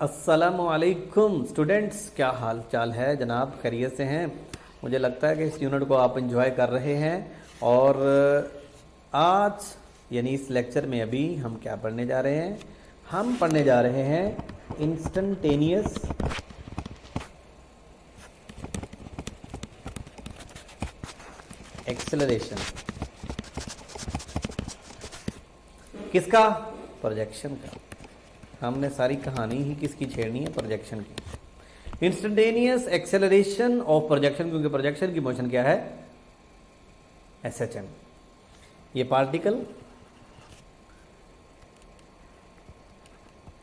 अस्सलामुअलैकुम स्टूडेंट्स, क्या हाल चाल है जनाब? खैरियत से हैं? मुझे लगता है कि इस यूनिट को आप एंजॉय कर रहे हैं। और आज यानी इस लेक्चर में अभी हम क्या पढ़ने जा रहे हैं? हम पढ़ने जा रहे हैं इंस्टेंटेनियस एक्सेलरेशन। किसका? प्रोजेक्शन का। हमने सारी कहानी ही किसकी छेड़नी है? प्रोजेक्शन की। इंस्टेंटेनियस एक्सेलरेशन ऑफ प्रोजेक्शन, क्योंकि प्रोजेक्शन की मोशन क्या है? एसएचएम। ये पार्टिकल,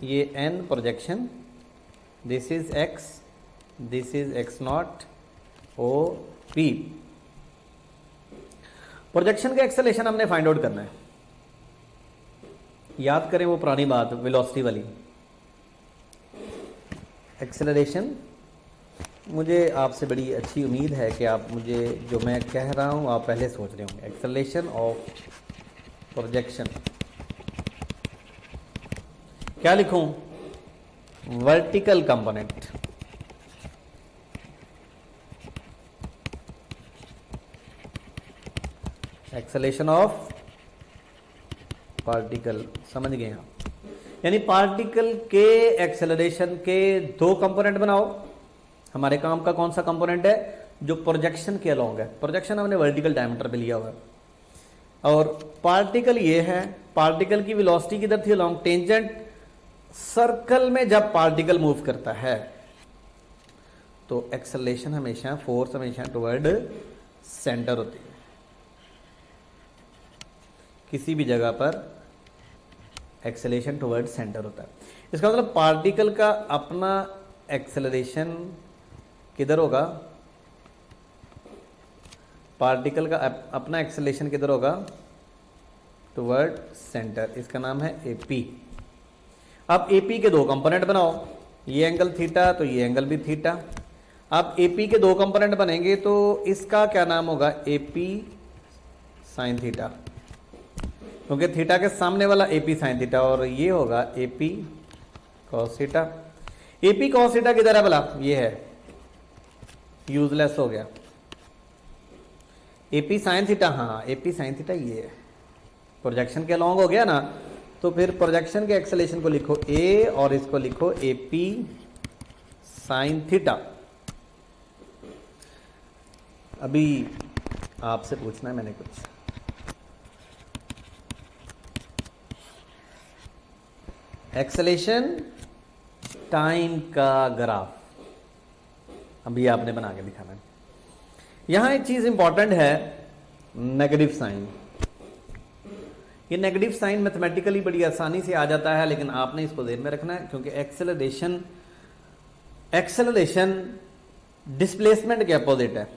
ये an projection, this is x, this is x naught O P. Projection का एक्सेलरेशन हमने फाइंड आउट करना है। याद करें वो पुरानी बात वेलोसिटी वाली। एक्सेलरेशन, मुझे आपसे बड़ी अच्छी उम्मीद है कि आप मुझे जो मैं कह रहा हूं आप पहले सोच रहे होंगे। एक्सेलरेशन ऑफ प्रोजेक्शन क्या लिखूं? Vertical component. Acceleration of particle, समझ गए आप? यानी पार्टिकल के एक्सेलरेशन के दो कंपोनेंट बनाओ। हमारे काम का कौन सा कंपोनेंट है? जो प्रोजेक्शन के अलोंग है। प्रोजेक्शन हमने वर्टिकल डायमीटर पे लिया हुआ है, और पार्टिकल ये है। पार्टिकल की वेलोसिटी किधर थी? Along tangent. सर्कल में जब पार्टिकल मूव करता है तो एक्सेलरेशन हमेशा, फोर्स हमेशा टुवर्ड सेंटर होती है। किसी भी जगह पर एक्सेलरेशन टुवर्ड सेंटर होता है। इसका मतलब पार्टिकल का अपना एक्सेलरेशन किधर होगा? पार्टिकल का अपना एक्सेलरेशन किधर होगा? Toward centre. इसका नाम है एपी। अब एपी के दो कंपोनेंट बनाओ। ये एंगल थीटा, तो ये एंगल भी थीटा। अब एपी के दो कंपोनेंट बनेंगे तो इसका क्या नाम होगा? एपी साइन थीटा, क्योंकि थीटा के सामने वाला एपी साइन थीटा, और ये होगा AP cos theta. AP cos theta किधर है भला? ये है, यूजलेस हो गया। एपी साइन थीटा, हाँ एपी साइन थीटा ये है। प्रोजेक्शन के लॉन्ग हो गया ना, तो फिर प्रोजेक्शन के एक्सेलरेशन को लिखो ए और इसको लिखो एपी साइन थीटा। अभी आपसे पूछना है मैंने कुछ। एक्सेलरेशन टाइम का ग्राफ अभी आपने बना के दिखाना है। यहां एक चीज इंपॉर्टेंट है, नेगेटिव साइन। ये नेगेटिव साइन मैथमेटिकली बड़ी आसानी से आ जाता है, लेकिन आपने इसको ध्यान में रखना है, क्योंकि एक्सेलरेशन डिस्प्लेसमेंट के अपोजिट है।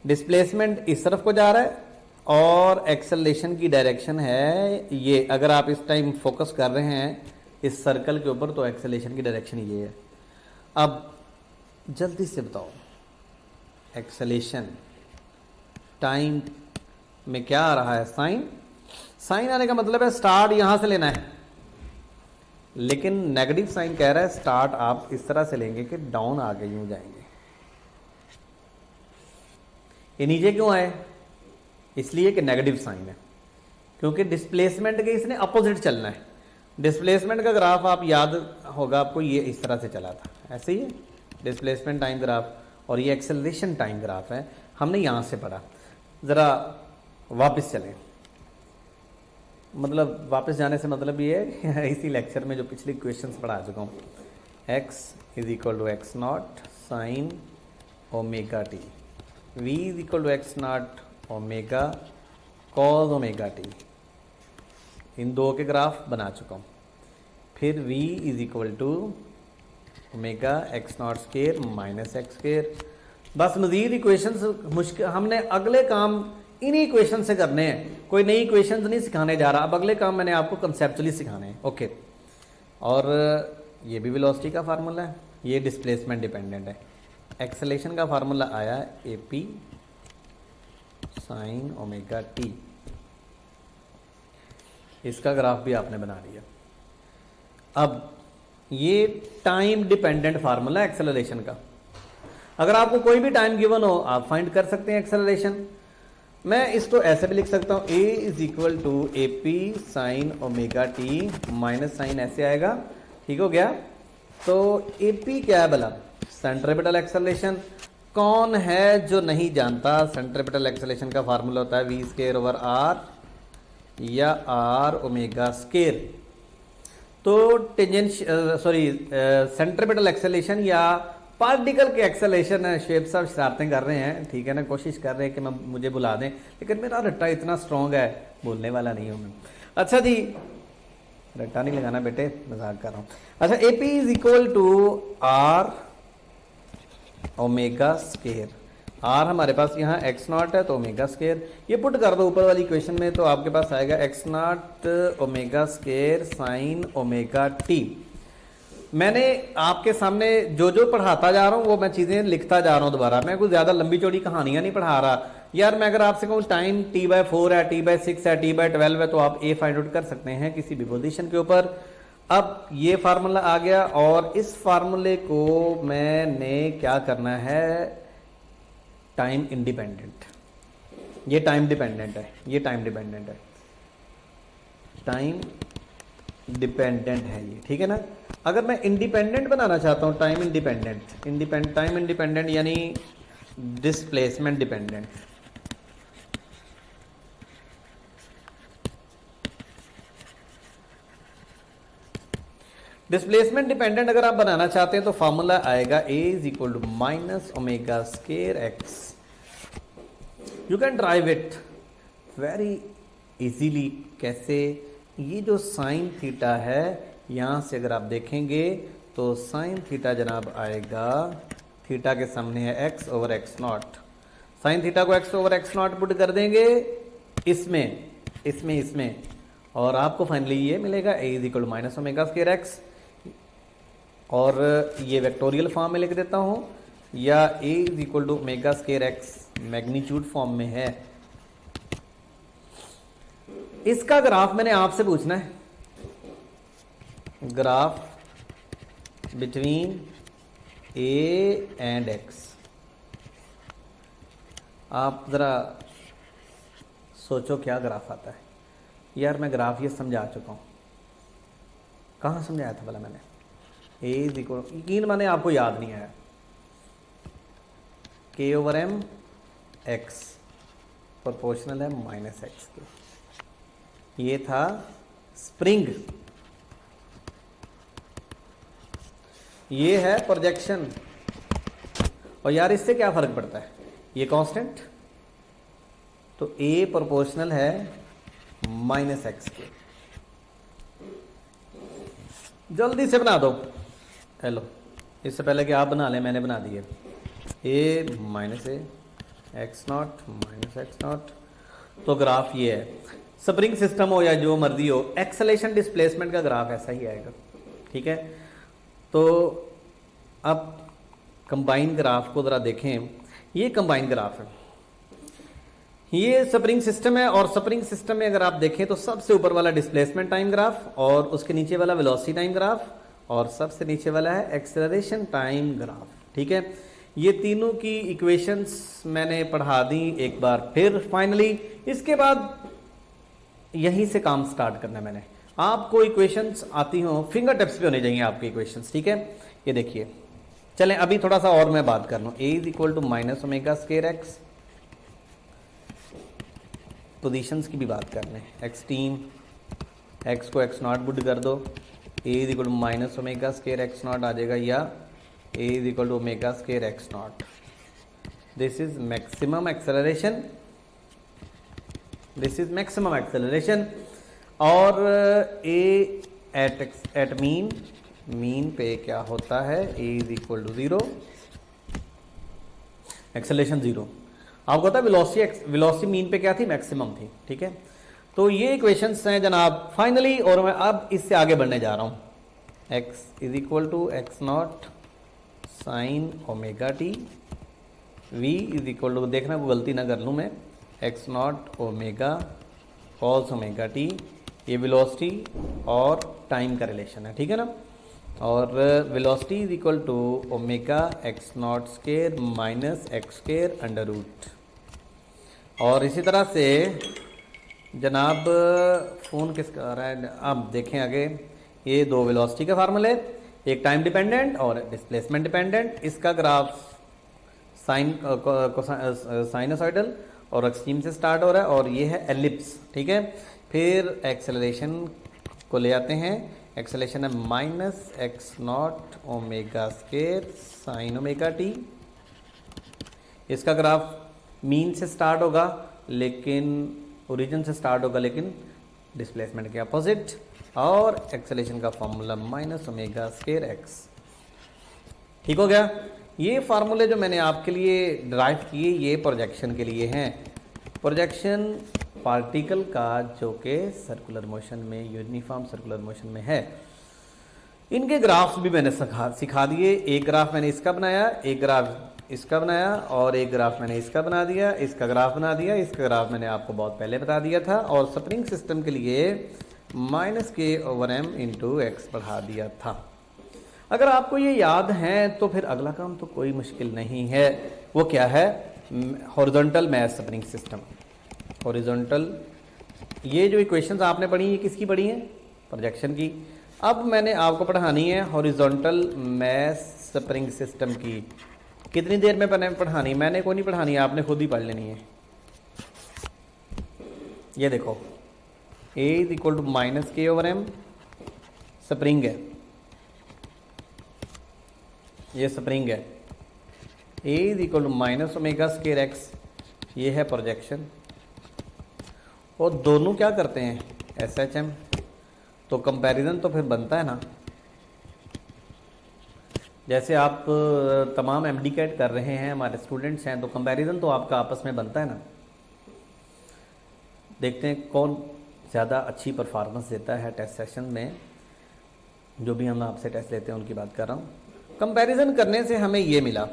डिस्प्लेसमेंट इस तरफ को जा रहा है और एक्सेलरेशन की डायरेक्शन है ये। अगर आप इस टाइम फोकस कर रहे हैं इस सर्कल के ऊपर, तो एक्सेलरेशन की डायरेक्शन ये है। अब जल्दी से बताओ, एक्सेलरेशन टाइम में क्या आ रहा है? साइन। साइन आने का मतलब है स्टार्ट यहां से लेना है, लेकिन नेगेटिव साइन कह रहा है स्टार्ट आप इस तरह से लेंगे कि डाउन आगे यूं जाएंगे। ये नीचे क्यों आए? इसलिए कि नेगेटिव साइन है, क्योंकि डिस्प्लेसमेंट के इसने अपोजिट चलना है। डिस्प्लेसमेंट का ग्राफ आप याद होगा आपको, ये इस तरह से चला था, ऐसे ही डिस्प्लेसमेंट टाइम ग्राफ, और ये एक्सेलरेशन टाइम ग्राफ है। हमने यहां से पढ़ा। जरा वापस चलें, मतलब वापस जाने से मतलब ये है इसी लेक्चर में जो पिछले क्वेश्चंस पढ़ा चुका हूँ। x is equal to x not sine omega t, v is equal to x not omega cos omega t, इन दो के ग्राफ बना चुका हूँ। फिर v is equal to omega x not square minus x square. बस मजीद equations मुश्किल, हमने अगले काम इन्हीं इक्वेशन से करने हैं। कोई नई इक्वेशंस नहीं सिखाने जा रहा। अब अगले काम मैंने आपको कंसेप्चुअली सिखाने हैं। ओके, और ये भी वेलोसिटी का फार्मूला है, ये डिस्प्लेसमेंट डिपेंडेंट है। एक्सेलरेशन का फार्मूला आया ए पी साइन ओमेगा टी। इसका ग्राफ भी आपने बना लिया। अब ये टाइम डिपेंडेंट फार्मूला एक्सेलरेशन का। अगर आपको कोई भी टाइम गिवन हो आप फाइंड कर सकते हैं एक्सेलरेशन। मैं इसको ऐसे भी लिख सकता हूँ, a is equal to A P sine omega t minus sine ऐसे आएगा, ठीक हो गया। तो ए पी क्या है भला? Centripetal acceleration. कौन है जो नहीं जानता सेंट्रीपिटल एक्सेलरेशन का फार्मूला होता है वी स्केयर ओवर आर या आर ओमेगा स्केयर। तो सेंट्रीपिटल एक्सेलरेशन या पार्टिकल के एक्सेलरेशन शेप साहब शरारतें कर रहे हैं, ठीक है ना, कोशिश कर रहे हैं कि मुझे बुला दें, लेकिन मेरा रट्टा इतना स्ट्रॉन्ग है बोलने वाला नहीं हूं मैं। अच्छा जी, रट्टा नहीं लगाना बेटे, मजाक कर रहा हूं। अच्छा, A P is equal to R omega square. R हमारे पास यहाँ एक्स नॉट है तो ओमेगा स्केयर, ये पुट कर दो ऊपर वाली इक्वेशन में तो आपके पास आएगा x not omega square sine omega T. मैंने आपके सामने जो जो पढ़ाता जा रहा हूँ वो मैं चीज़ें लिखता जा रहा हूँ दोबारा, मैं कोई ज़्यादा लंबी चौड़ी कहानियाँ नहीं पढ़ा रहा यार। मैं अगर आपसे कहूँ टाइम t/4 है, t/6 है, t/12 है, तो आप a फाइंड आउट कर सकते हैं किसी भी पोजीशन के ऊपर। अब ये फार्मूला आ गया और इस फार्मूले को मैंने क्या करना है, टाइम इंडिपेंडेंट, ये टाइम डिपेंडेंट है, ये टाइम डिपेंडेंट है, टाइम डिपेंडेंट है ये, ठीक है ना। अगर मैं इंडिपेंडेंट बनाना चाहता हूं, टाइम इंडिपेंडेंट, टाइम इंडिपेंडेंट यानी डिस्प्लेसमेंट डिपेंडेंट। डिस्प्लेसमेंट डिपेंडेंट अगर आप बनाना चाहते हैं तो फॉर्मूला आएगा a is equal to minus omega square x. You can derive it very easily. कैसे? ये जो साइन थीटा है यहां से अगर आप देखेंगे तो साइन थीटा जनाब आएगा, थीटा के सामने है x over x not, sine theta को x over x not put कर देंगे इसमें और आपको फाइनली ये मिलेगा a is equal to minus omega square x. और ये वेक्टोरियल फॉर्म में लिख देता हूं या a is equal to omega square x magnitude form में है। इसका ग्राफ मैंने आपसे पूछना है, graph between a and x। आप जरा सोचो क्या ग्राफ आता है यार। मैं ग्राफ ये समझा चुका हूं, कहां समझाया था भला मैंने? a इज इक्वल, यकीन माने आपको याद नहीं आया, k over m x proportional है माइनस एक्स के। ये था स्प्रिंग, ये है प्रोजेक्शन। और यार इससे क्या फर्क पड़ता है, ये कांस्टेंट, तो a प्रोपोर्शनल है माइनस एक्स के। जल्दी से बना दो, हेलो, इससे पहले कि आप बना लें मैंने बना दिए। a minus A x not minus x not. तो ग्राफ ये है, स्प्रिंग सिस्टम हो या जो मर्जी हो, एक्सेलेरेशन डिस्प्लेसमेंट का ग्राफ ऐसा ही आएगा, ठीक है। तो अब कंबाइन ग्राफ को ज़रा देखें, ये कंबाइन ग्राफ है, ये स्प्रिंग सिस्टम है और स्प्रिंग सिस्टम में अगर आप देखें तो सबसे ऊपर वाला डिस्प्लेसमेंट टाइम ग्राफ और उसके नीचे वाला वेलोसिटी टाइम ग्राफ और सबसे नीचे वाला है एक्सेलरेशन टाइम ग्राफ, ठीक है। ये तीनों की इक्वेशंस मैंने पढ़ा दी एक बार फिर फाइनली। इसके बाद यहीं से काम स्टार्ट करना है मैंने। आपको इक्वेशंस आती हो, फिंगर टिप्स पे होने चाहिए आपकी इक्वेशंस, ठीक है। ये देखिए, चलें अभी थोड़ा सा और मैं बात कर लूँ। a is equal to minus omega square x, positions की भी बात कर लें, एक्सट्रीम, एक्स को एक्स नॉट बुड कर दो, a is equal to minus omega square x not आ जाएगा या a is equal to omega square x not. This is maximum acceleration, this is maximum acceleration. और a एट मीन पे क्या होता है, a is equal to 0, acceleration 0। आपको पता है वेलोसिटी मीन पे क्या थी, मैक्सिमम थी, ठीक है। तो ये इक्वेशंस हैं जनाब फाइनली, और मैं अब इससे आगे बढ़ने जा रहा हूं। x is equal to x not sine omega t, v is equal to, देखना कोई गलती ना कर लूँ मैं, x not omega cos omega t. ये वेलोसिटी और टाइम का रिलेशन है, ठीक है ना। और velocity is equal to omega x not square minus x square under root. और इसी तरह से जनाब फ़ोन किसका आ रहा है, अब देखें आगे, ये दो वेलोसिटी के फार्मूले, एक टाइम डिपेंडेंट और डिस्प्लेसमेंट डिपेंडेंट। इसका ग्राफ साइनोसॉइडल और एक्सट्रीम से स्टार्ट हो रहा है और ये है एलिप्स, ठीक है। फिर एक्सेलरेशन को ले आते हैं, एक्सेलरेशन है minus x not omega square sine omega T. इसका ग्राफ मीन से स्टार्ट होगा लेकिन ओरिजिन से स्टार्ट होगा लेकिन डिस्प्लेसमेंट के अपोजिट, और एक्सेलरेशन का formula minus omega square x. ठीक हो गया। ये फार्मूले जो मैंने आपके लिए ड्राइव किए ये प्रोजेक्शन के लिए हैं। प्रोजेक्शन पार्टिकल का जो कि सर्कुलर मोशन में, यूनिफॉर्म सर्कुलर मोशन में है। इनके ग्राफ्स भी मैंने सिखा दिए। एक ग्राफ मैंने इसका बनाया, एक ग्राफ इसका बनाया और एक ग्राफ मैंने इसका बना दिया, इसका ग्राफ बना दिया, इसका ग्राफ मैंने आपको बहुत पहले बता दिया था। और स्प्रिंग सिस्टम के लिए -k/m इंटू एक्स बढ़ा दिया था। अगर आपको ये याद है तो फिर अगला काम तो कोई मुश्किल नहीं है। वो क्या है? Horizontal mass spring system. Horizontal, ये जो इक्वेशंस आपने पढ़ी ये किसकी पढ़ी हैं? प्रोजेक्शन की। अब मैंने आपको पढ़ानी है हॉरिजॉन्टल मैथ स्प्रिंग सिस्टम की। कितनी देर में पढ़ानी? मैंने कोई नहीं पढ़ानी, आपने खुद ही पढ़ लेनी है। ये देखो, A is equal to -k/m spring है, ये स्प्रिंग है। A is equal to minus omega square x, ये है प्रोजेक्शन। और दोनों क्या करते हैं? SHM। तो कंपैरिजन तो फिर बनता है ना। जैसे आप तमाम MD-CAT कर रहे हैं, हमारे स्टूडेंट्स हैं, तो कंपैरिजन तो आपका आपस में बनता है ना। देखते हैं कौन ज़्यादा अच्छी परफॉर्मेंस देता है टेस्ट सेशन में। जो भी हम आपसे टेस्ट लेते हैं उनकी बात कर रहा हूँ। कंपैरिजन करने से हमें ये मिला,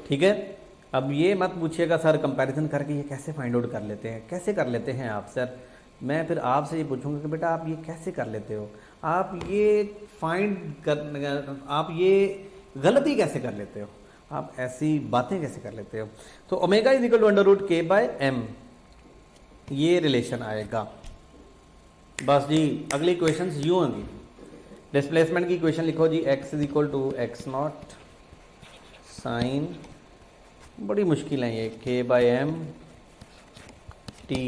ठीक है। अब ये मत पूछिएगा सर कंपैरिजन करके ये कैसे फाइंड आउट कर लेते हैं, कैसे कर लेते हैं आप सर। मैं फिर आपसे ये पूछूंगा कि बेटा आप ये कैसे कर लेते हो, आप ये आप ये गलती कैसे कर लेते हो, आप ऐसी बातें कैसे कर लेते हो। तो omega is equal to √k/m, ये रिलेशन आएगा। बस जी, अगली इक्वेशंस यूँ होंगी। डिस्प्लेसमेंट की इक्वेशन लिखो जी, x is equal to x naught sine, बड़ी मुश्किल है ये, k/m t।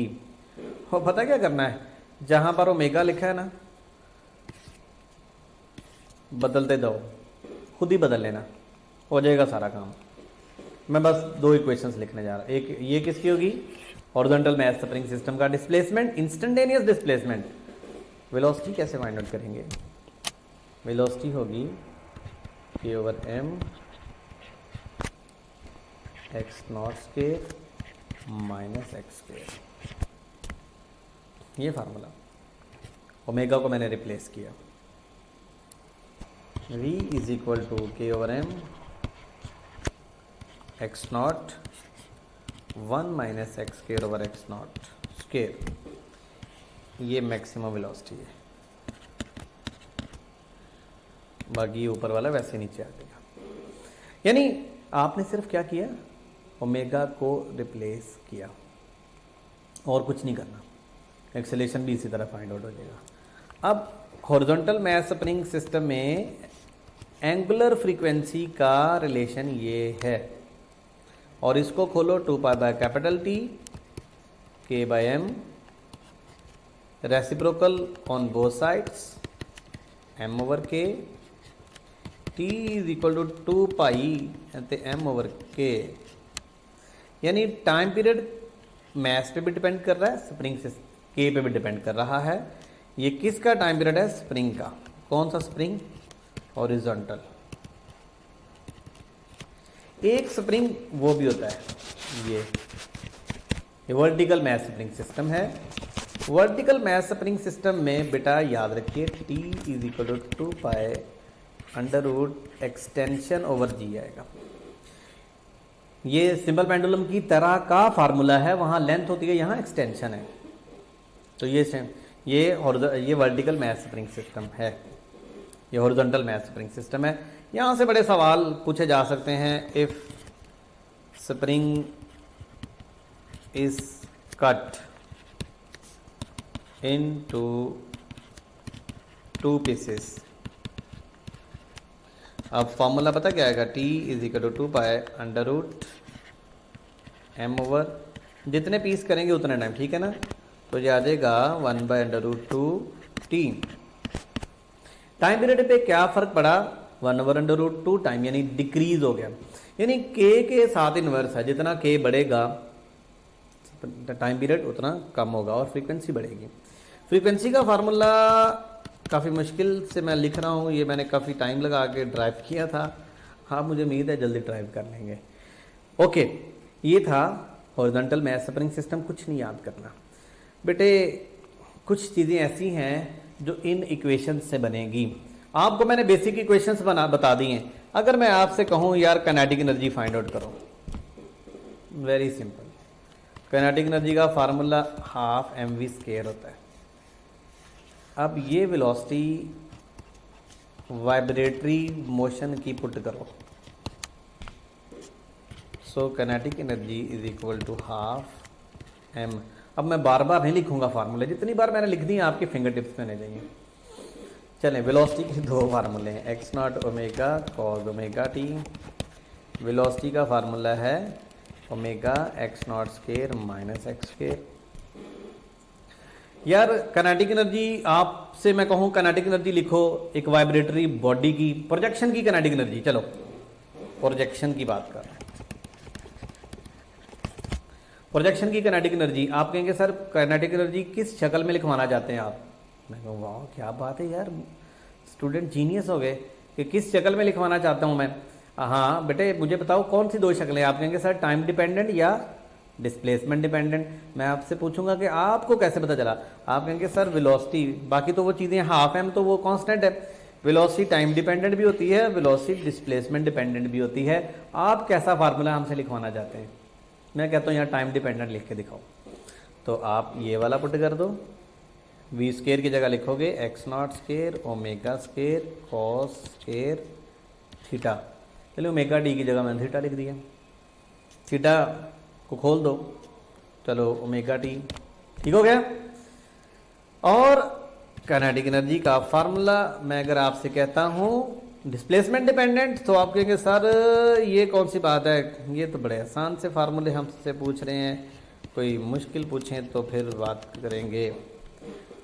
हो पता क्या करना है? जहां पर ओमेगा लिखा है ना, बदलते दो, खुद ही बदल लेना, हो जाएगा सारा काम। मैं बस दो इक्वेशंस लिखने जा रहा हूँ। एक ये किसकी होगी? हॉरिजॉन्टल मैथ स्प्रिंग सिस्टम का डिस्प्लेसमेंट, इंस्टेंटेनियस डिस्प्लेसमेंट। वेलोसिटी कैसे फाइंड आउट करेंगे? वेलोसिटी होगी k/m x naught square minus x square, ये फार्मूला। ओमेगा को मैंने रिप्लेस किया। v is equal to k/m x naught 1 minus x square over x not square, ये maximum velocity है। बाकी ऊपर वाला वैसे नीचे आ जाएगा। यानी आपने सिर्फ क्या किया? ओमेगा को रिप्लेस किया और कुछ नहीं करना। एक्सेलेरेशन भी इसी तरह फाइंड आउट हो जाएगा। अब हॉरिजॉन्टल मैथ स्प्रिंग सिस्टम में एंगुलर फ्रीक्वेंसी का रिलेशन ये है, और इसको खोलो 2π/T k/m, reciprocal on both sides m/k, t is equal to 2π m/k। यानी टाइम पीरियड मैथ पे भी डिपेंड कर रहा है, स्प्रिंग से k पे भी डिपेंड कर रहा है। ये किसका टाइम पीरियड है? स्प्रिंग का। कौन सा स्प्रिंग? हॉरिजॉन्टल। एक स्प्रिंग वो भी होता है ये वर्टिकल मैथ स्प्रिंग सिस्टम है। वर्टिकल मैथ स्प्रिंग सिस्टम में बेटा याद रखिए t is equal to 2π under root extension over g आएगा। ये सिंपल पेंडुलम की तरह का फार्मूला है, वहाँ लेंथ होती है, यहाँ एक्सटेंशन है। तो ये वर्टिकल मैथ स्प्रिंग सिस्टम है, ये हॉरिजॉन्टल मैथ स्प्रिंग सिस्टम है। यहाँ से बड़े सवाल पूछे जा सकते हैं। If spring is cut into 2 pieces, अब फॉर्मूला पता क्या आएगा, T is equal to 2 pi under root m over, जितने पीस करेंगे उतने टाइम, ठीक है ना। तो ये आ जाएगा 1 by under root 2 T। Time period पे क्या फर्क पड़ा, 1 ओवर अंडर रूट 2 टाइम, यानी डिक्रीज हो गया, यानी k के साथ इन्वर्स है, जितना k बढ़ेगा टाइम पीरियड उतना कम होगा और फ्रीक्वेंसी बढ़ेगी। फ्रीक्वेंसी का फार्मूला काफ़ी मुश्किल से मैं लिख रहा हूँ, ये मैंने काफ़ी टाइम लगा के ड्राइव किया था। हाँ, मुझे उम्मीद है जल्दी ड्राइव कर लेंगे। ओके, ये था हॉरिजॉन्टल मैथ स्प्रिंग सिस्टम। कुछ नहीं याद करना बेटे, कुछ चीज़ें ऐसी हैं जो इन इक्वेशन से बनेगी। आपको मैंने बेसिक इक्वेशंस बता दी हैं। अगर मैं आपसे कहूँ यार काइनेटिक एनर्जी फाइंड आउट करो, वेरी सिंपल, काइनेटिक एनर्जी का फार्मूला हाफ mv² होता है। अब ये वेलोसिटी वाइब्रेटरी मोशन की पुट करो, so kinetic energy is equal to half m। अब मैं बार बार नहीं लिखूंगा फार्मूले, जितनी बार मैंने लिख दी आपके फिंगर टिप्स में नहीं जाइए। चलें, वेलोसिटी के 2 फार्मूले हैं, x not omega cos omega T. Velocity का फार्मूला है omega x naught square minus x square. यार काइनेटिक एनर्जी, आपसे मैं कहूँ काइनेटिक एनर्जी लिखो एक वाइब्रेटरी बॉडी की, प्रोजेक्शन की काइनेटिक एनर्जी, चलो प्रोजेक्शन की बात कर रहे हैं, प्रोजेक्शन की काइनेटिक एनर्जी। आप कहेंगे सर काइनेटिक एनर्जी किस शक्ल में लिखवाना चाहते हैं आप? मैं कहूँ वाह क्या बात है यार, स्टूडेंट जीनियस हो गए कि किस शक्ल में लिखवाना चाहता हूँ मैं। हाँ बेटे, मुझे बताओ कौन सी 2 शक्लें। आप कहेंगे सर टाइम डिपेंडेंट या डिस्प्लेसमेंट डिपेंडेंट। मैं आपसे पूछूंगा कि आपको कैसे पता चला? आप कहेंगे सर वेलोसिटी, बाकी तो वो चीज़ें हाफ एम तो वो कांस्टेंट है, वेलोसिटी टाइम डिपेंडेंट भी होती है, वेलोसिटी डिस्प्लेसमेंट डिपेंडेंट भी होती है। आप कैसा फार्मूला हमसे लिखवाना चाहते हैं? मैं कहता हूँ यहाँ टाइम डिपेंडेंट लिख के दिखाओ। तो आप ये वाला पुट कर दो, वी स्क्वायर की जगह लिखोगे x naught square omega square cos square theta. चलो ओमेगा डी की जगह मैंने थीटा लिख दिया, थीटा को खोल दो, चलो ओमेगा टी, ठीक हो गया। और काइनेटिक एनर्जी का फार्मूला मैं अगर आपसे कहता हूँ डिस्प्लेसमेंट डिपेंडेंट, तो आप कहेंगे सर ये कौन सी बात है, ये तो बड़े आसान से फार्मूले हमसे पूछ रहे हैं, कोई मुश्किल पूछें तो फिर बात करेंगे।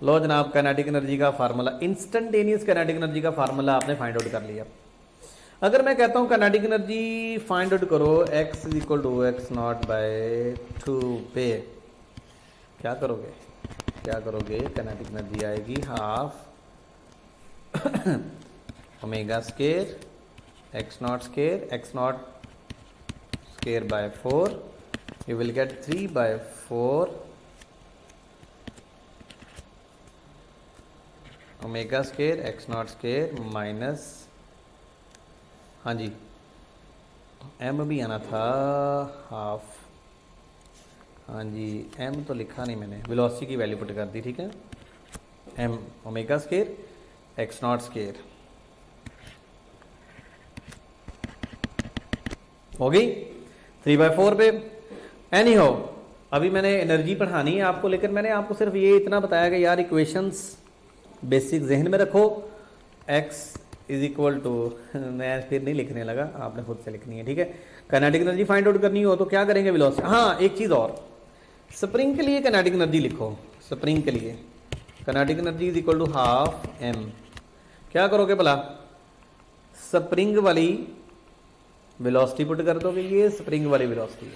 लो जनाब, काइनेटिक एनर्जी का फार्मूला, इंस्टेंटेनियस काइनेटिक एनर्जी का फार्मूला आपने फाइंड आउट कर लिया। अगर मैं कहता हूँ काइनेटिक एनर्जी फाइंड आउट करो, x is equal to x naught by 2 पे, क्या करोगे? काइनेटिक एनर्जी आएगी half omega square x naught square by 4, you will get 3/4 omega square x naught square minus, हाँ जी m भी आना था हाफ, हाँ जी m तो लिखा नहीं मैंने, वेलोसिटी की वैल्यू पुट कर दी, ठीक है, m omega square x naught square हो गई 3/4 पे। एनी हो, अभी मैंने एनर्जी पढ़ानी है आपको, लेकिन मैंने आपको सिर्फ ये इतना बताया कि यार इक्वेशंस बेसिक जहन में रखो। x इज इक्वल टू, मैं फिर नहीं लिखने लगा, आपने खुद से लिखनी है, ठीक है। काइनेटिक एनर्जी फाइंड आउट करनी हो तो क्या करेंगे? वेलोसिटी। हाँ एक चीज़ और, स्प्रिंग के लिए काइनेटिक एनर्जी लिखो, स्प्रिंग के लिए kinetic energy is equal to half m। क्या करोगे भला? स्प्रिंग वाली वेलोसिटी पुट कर दोगे, ये स्प्रिंग वाली वेलोसिटी है,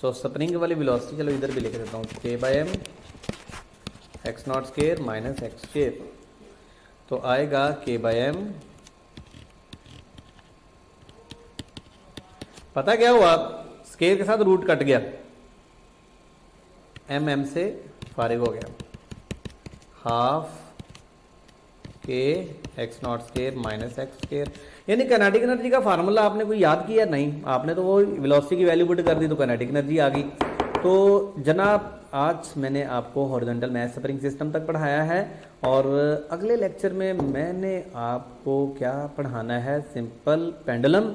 तो स्प्रिंग वाली वेलोसिटी चलो इधर भी लिख देता हूँ, k/m x naught square minus x square, तो आएगा k/m। पता क्या हुआ, स्क्वायर के साथ रूट कट गया, m से फारिग हो गया, half k x naught square minus x square. यानी काइनेटिक एनर्जी का फार्मूला आपने कोई याद किया? नहीं, आपने तो वो वेलोसिटी की वैल्यू पुट कर दी तो काइनेटिक एनर्जी आ गई। तो जनाब आज मैंने आपको हॉरिजॉन्टल मैस स्प्रिंग सिस्टम तक पढ़ाया है और अगले लेक्चर में मैंने आपको क्या पढ़ाना है, सिंपल पेंडुलम।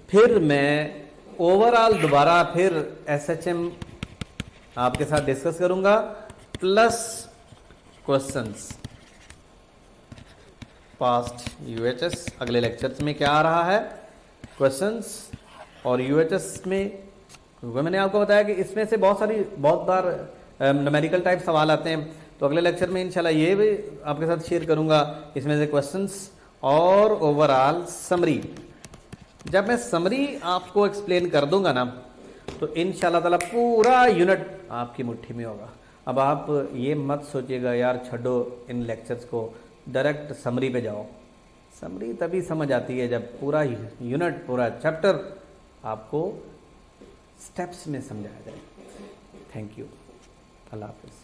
फिर मैं ओवरऑल दोबारा फिर एसएचएम आपके साथ डिस्कस करूंगा प्लस क्वेश्चंस पास्ट यूएचएस। अगले लेक्चर्स में क्या आ रहा है, क्वेश्चंस और यूएचएस में, क्योंकि मैंने आपको बताया कि इसमें से बहुत बार न्यूमेरिकल टाइप सवाल आते हैं। तो अगले लेक्चर में इंशाल्लाह ये भी आपके साथ शेयर करूंगा, इसमें से क्वेश्चंस और ओवरऑल समरी। जब मैं समरी आपको एक्सप्लेन कर दूंगा ना तो इंशाल्लाह ताला पूरा यूनिट आपकी मुट्ठी में होगा। अब आप ये मत सोचिएगा यार छोड़ो इन लेक्चर्स को, डायरेक्ट समरी पे जाओ। समरी तभी समझ आती है जब पूरा यूनिट, पूरा चैप्टर आपको स्टेप्स में समझाया जाए। थैंक यू, अल्लाह हाफिज़।